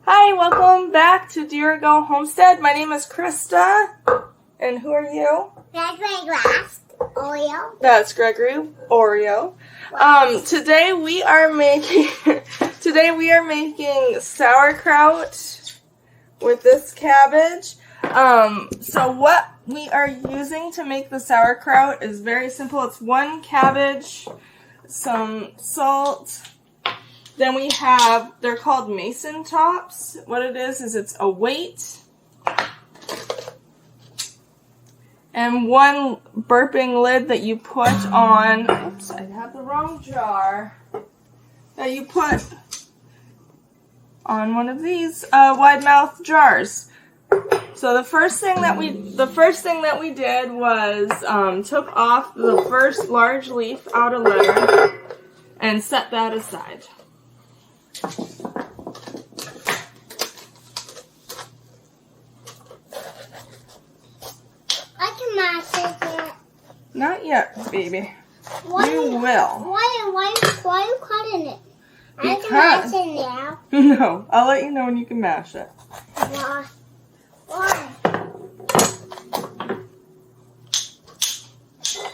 Hi, welcome back to Dear Go Homestead. My name is Krista. And who are you? That's my Oreo. That's Gregory Oreo. Today we are making sauerkraut with this cabbage. So what we are using to make the sauerkraut is very simple. It's 1 cabbage, some salt. Then we have, they're called Masontops. What it is it's a weight. And 1 burping lid that you put on, oops, I have the wrong jar, that you put on one of these wide mouth jars. So the first thing that we did was took off the first large leaf outer layer and set that aside. I can mash it. Not yet, baby. Why You will. Why are you cutting it? I Because. can mash it now. No, I'll let you know when you can mash it. Why?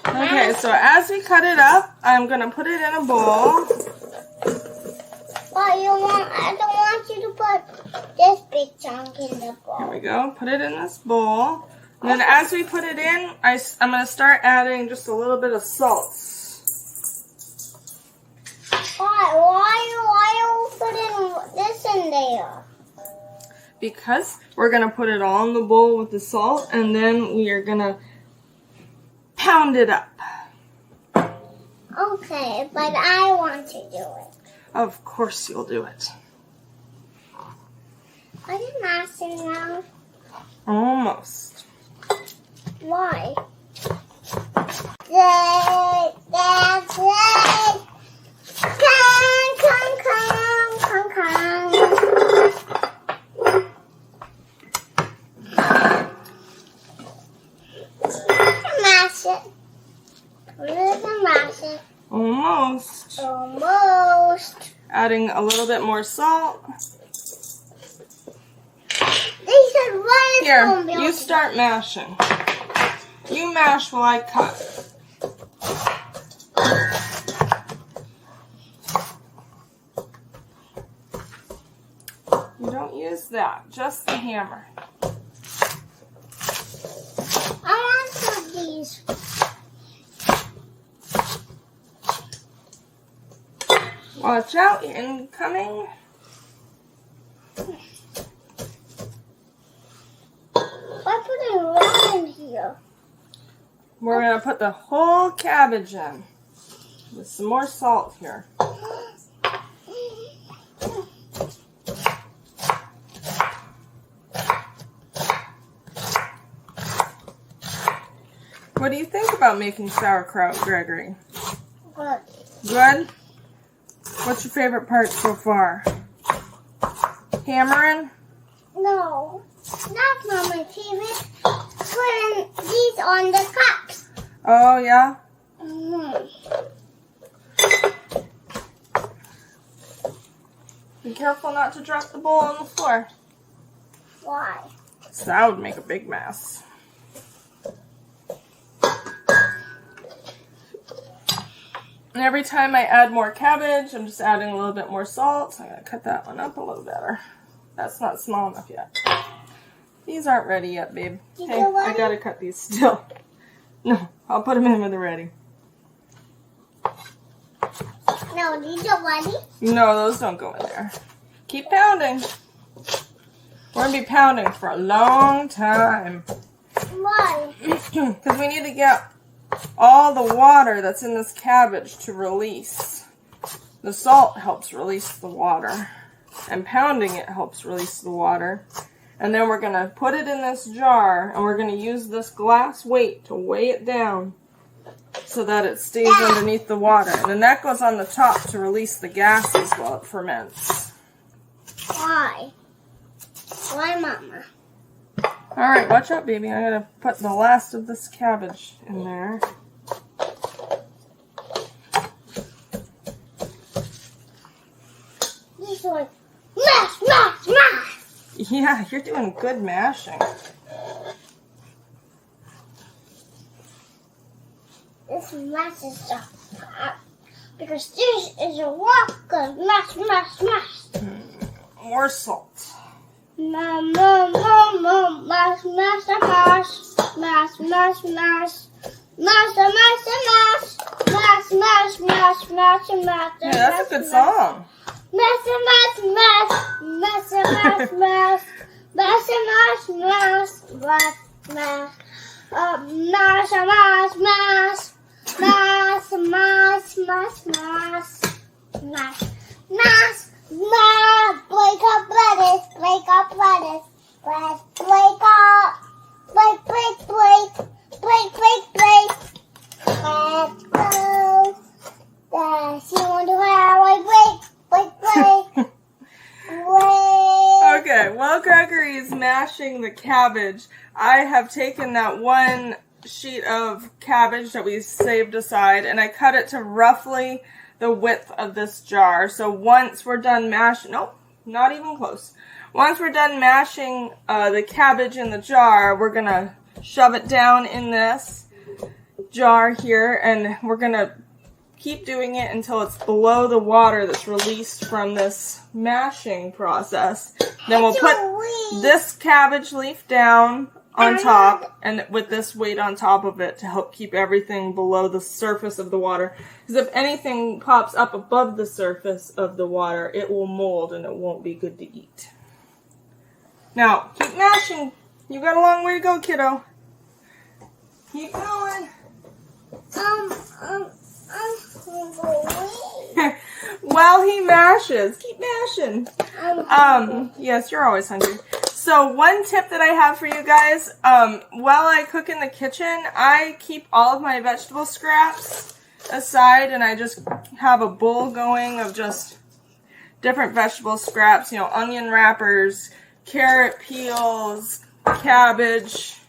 Okay, so as we cut it up, I'm going to put it in a bowl. But I don't want you to put this big chunk in the bowl. Here we go. Put it in this bowl. And then as we put it in, I'm going to start adding just a little bit of salt. Why are you putting this in there? Because we're going to put it all in the bowl with the salt, and then we are going to pound it up. Okay, but I want to do it. Of course you'll do it. Are you mashing now? Almost. Why? That's it. Come. Mash it. Mash it. Almost. Almost. Adding a little bit more salt. They said one Here, spoon. you start mashing. You mash while I cut. You don't use that, just the hammer. I want some of these. Watch out, incoming. Why put it right in here? We're going to put the whole cabbage in with some more salt here. What do you think about making sauerkraut, Gregory? Good. Good? What's your favorite part so far? Hammering? No, that's not my favorite. Putting these on the cups. Oh, yeah? Be careful not to drop the bowl on the floor. Why? So that would make a big mess. And every time I add more cabbage, I'm just adding a little bit more salt. So I'm going to cut that one up a little better. That's not small enough yet. These aren't ready yet, babe. Hey, I got to cut these still. No, I'll put them in when they're ready. No, these are ready. No, those don't go in there. Keep pounding. We're going to be pounding for a long time. Why? Because we need to get all the water that's in this cabbage to release. The salt helps release the water. And pounding it helps release the water. And then we're going to put it in this jar, and we're going to use this glass weight to weigh it down so that it stays underneath the water. And then that goes on the top to release the gases while it ferments. Why? Why, Mama? All right, watch out, baby. I'm going to put the last of this cabbage in there. This one. Mash, mash, mash. Yeah, you're doing good mashing. This messes stuff up. Because this is a rock of mash. More salt. Mash. Yeah, that's a good song. Break up lettuce. Break up. Break. Let's go. You want to have a break. Okay, while Gregory's mashing the cabbage, I have taken that one sheet of cabbage that we saved aside and I cut it to roughly the width of this jar. So once we're done mashing, nope, not even close. Once we're done mashing the cabbage in the jar, we're going to shove it down in this jar here and we're going to keep doing it until it's below the water that's released from this mashing process. Then we'll put this cabbage leaf down on top and with this weight on top of it to help keep everything below the surface of the water. Because if anything pops up above the surface of the water, it will mold and it won't be good to eat. Now, keep mashing. You got a long way to go, kiddo. Keep going. While he mashes, keep mashing. Yes, you're always hungry. So one tip that I have for you guys, while I cook in the kitchen, I keep all of my vegetable scraps aside and I just have a bowl going of just different vegetable scraps, you know, onion wrappers, carrot peels, cabbage,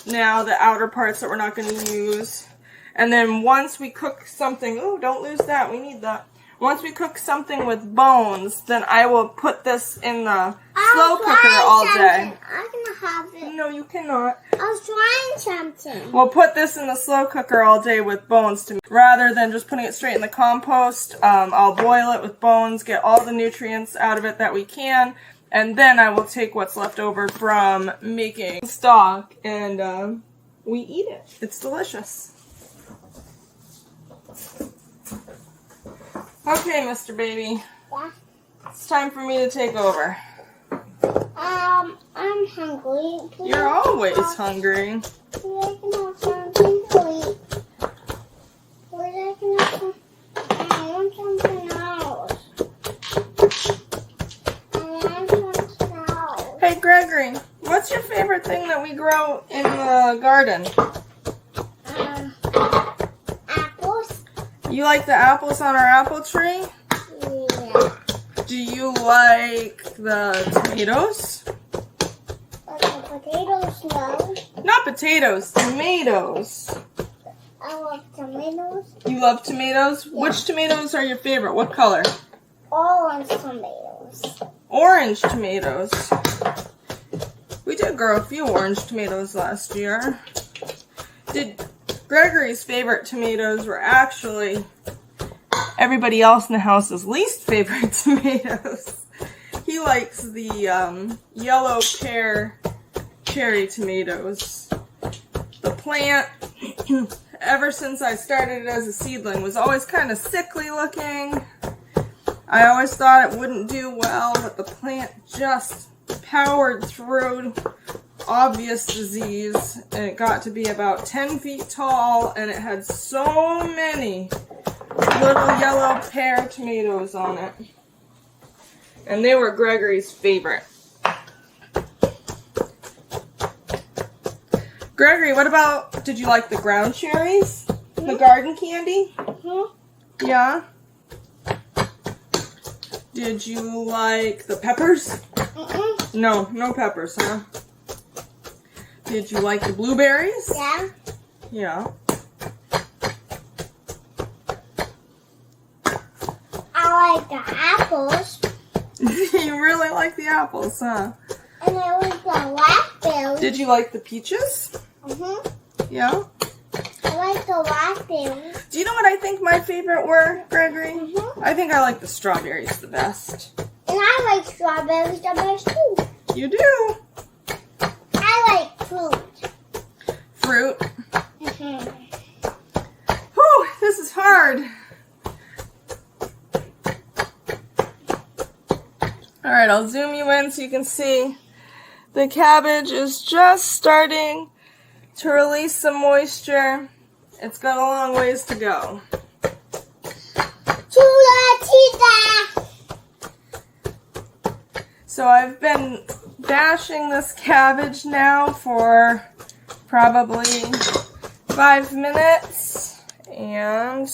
now the outer parts that we're not going to use. And then once we cook something, oh, don't lose that, we need that. Once we cook something with bones, then I will put this in the slow cooker all day. I can have it. No, you cannot. I was trying something. We'll put this in the slow cooker all day with bones rather than just putting it straight in the compost. I'll boil it with bones, get all the nutrients out of it that we can, and then I will take what's left over from making stock and we eat it. It's delicious. Okay, Mr. Baby. Yeah. It's time for me to take over. I'm hungry. Please. You're always hungry. Please, I can have something to eat. Please, I can have some. I want something else. Hey, Gregory, what's your favorite thing that we grow in the garden? Apples. You like the apples on our apple tree? Yeah. Do you like the tomatoes? But the potatoes, no. Not potatoes, tomatoes. I love tomatoes. You love tomatoes? Yeah. Which tomatoes are your favorite? What color? Orange tomatoes. Orange tomatoes. We did grow a few orange tomatoes last year. Gregory's favorite tomatoes were actually everybody else in the house's least favorite tomatoes. He likes the yellow pear cherry tomatoes. The plant, ever since I started it as a seedling, was always kind of sickly looking. I always thought it wouldn't do well, but the plant just powered through obvious disease, and it got to be about 10 feet tall, and it had so many little yellow pear tomatoes on it. And they were Gregory's favorite. Gregory, what about, did you like the ground cherries? Mm-hmm. The garden candy? Mm-hmm. Yeah? Did you like the peppers? Mm-mm. No peppers, huh? Did you like the blueberries? Yeah. Yeah. I like the apples. You really like the apples, huh? And I like the raspberries. Did you like the peaches? Yeah. I like the raspberries. Do you know what I think my favorite were, Gregory? I think I like the strawberries the best. And I like strawberries the best too. You do? I like fruit. Fruit. Whew, this is hard. Alright, I'll zoom you in so you can see the cabbage is just starting to release some moisture. It's got a long ways to go. So I've been bashing this cabbage now for probably 5 minutes, and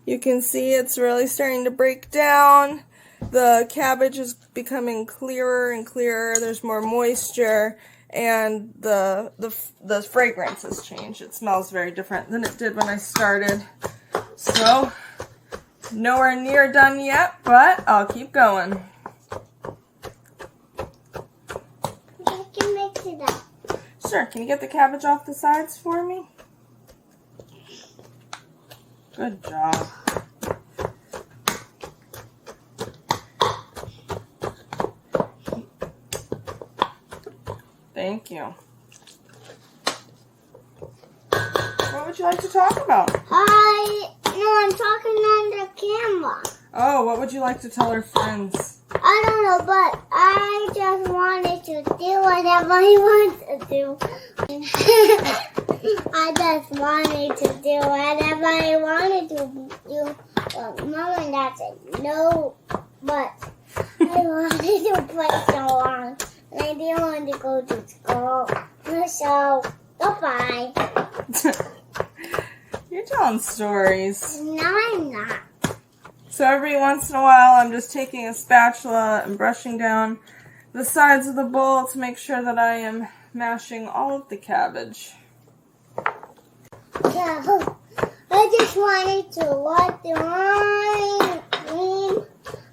you can see it's really starting to break down. The cabbage is becoming clearer and clearer. There's more moisture, and the fragrance has changed. It smells very different than it did when I started. So, nowhere near done yet, but I'll keep going. I can mix it up. Sure, can you get the cabbage off the sides for me? Good job. Thank you. What would you like to talk about? I'm talking on the camera. Oh, what would you like to tell our friends? I don't know, but I just wanted to do whatever I want to do. I just wanted to do whatever I wanted to do. But Mom and Dad said no, but I wanted to play so long. And I didn't want to go to school. So, goodbye. You're telling stories. No, I'm not. So every once in a while, I'm just taking a spatula and brushing down the sides of the bowl to make sure that I am mashing all of the cabbage. So, I just wanted to let the line.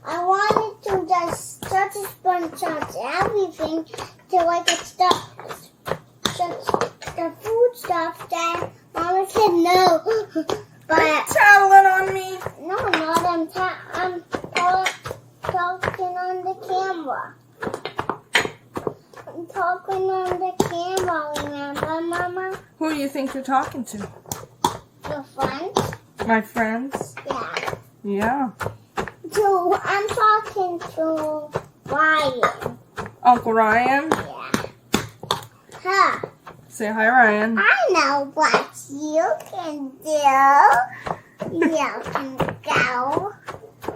I wanted to just start to sponge out everything to like a stuff, the food stuff that Mama said no. But Are you toweling on me? no, I'm not. I'm talking on the camera. I'm talking on the camera. Remember, Mama? Who do you think you're talking to? Your friends? My friends? Yeah. Yeah. So I'm talking to Ryan. Uncle Ryan? Yeah. Huh. Say hi, Ryan. I know what you can do. You can go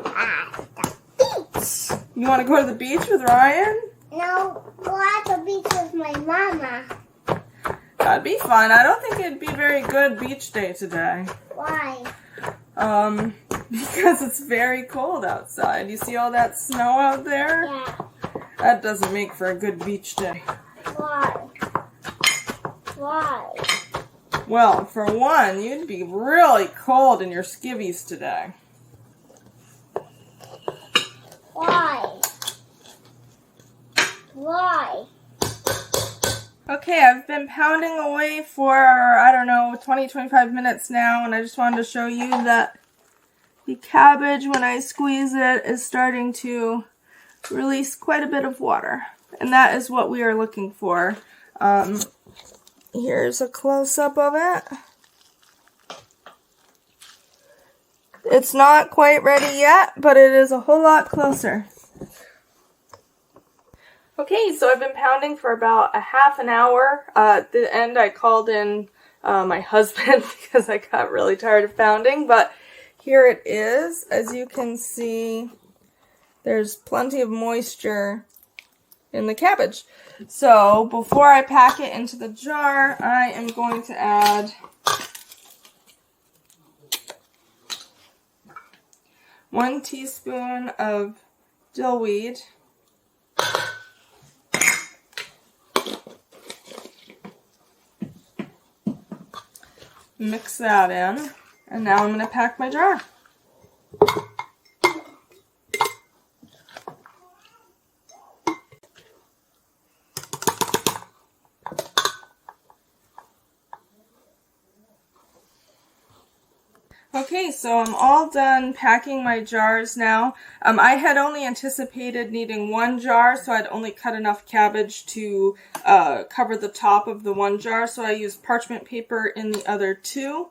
at the beach. You want to go to the beach with Ryan? No, go at the beach with my mama. That'd be fun. I don't think it'd be a very good beach day today. Why? Because it's very cold outside. You see all that snow out there? Yeah. That doesn't make for a good beach day. Why? Why? Well, for one, you'd be really cold in your skivvies today. Why? Why? Okay, I've been pounding away for, I don't know, 20-25 minutes now, and I just wanted to show you that the cabbage, when I squeeze it, is starting to release quite a bit of water. And that is what we are looking for. Here's a close-up of it. It's not quite ready yet, but it is a whole lot closer. Okay, so I've been pounding for about a half an hour. At the end, I called in my husband because I got really tired of pounding, but here it is. As you can see, there's plenty of moisture in the cabbage. So before I pack it into the jar, I am going to add 1 teaspoon of dillweed, mix that in, and now I'm going to pack my jar. Okay, so I'm all done packing my jars now. I had only anticipated needing 1 jar, so I'd only cut enough cabbage to cover the top of the 1 jar, so I used parchment paper in the other 2.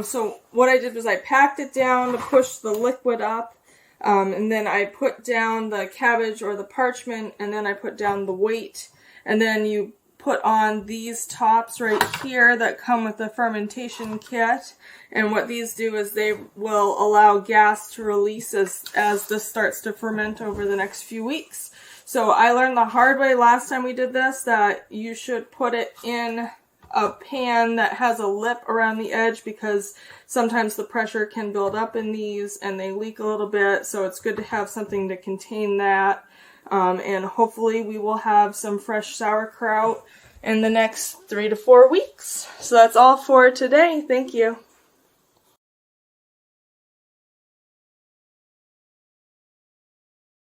So what I did was I packed it down to push the liquid up, and then I put down the cabbage or the parchment, and then I put down the weight, and then you put on these tops right here that come with the fermentation kit, and what these do is they will allow gas to release as this starts to ferment over the next few weeks. So I learned the hard way last time we did this that you should put it in a pan that has a lip around the edge, because sometimes the pressure can build up in these and they leak a little bit, so it's good to have something to contain that. And hopefully we will have some fresh sauerkraut in the next 3 to 4 weeks. So that's all for today. Thank you.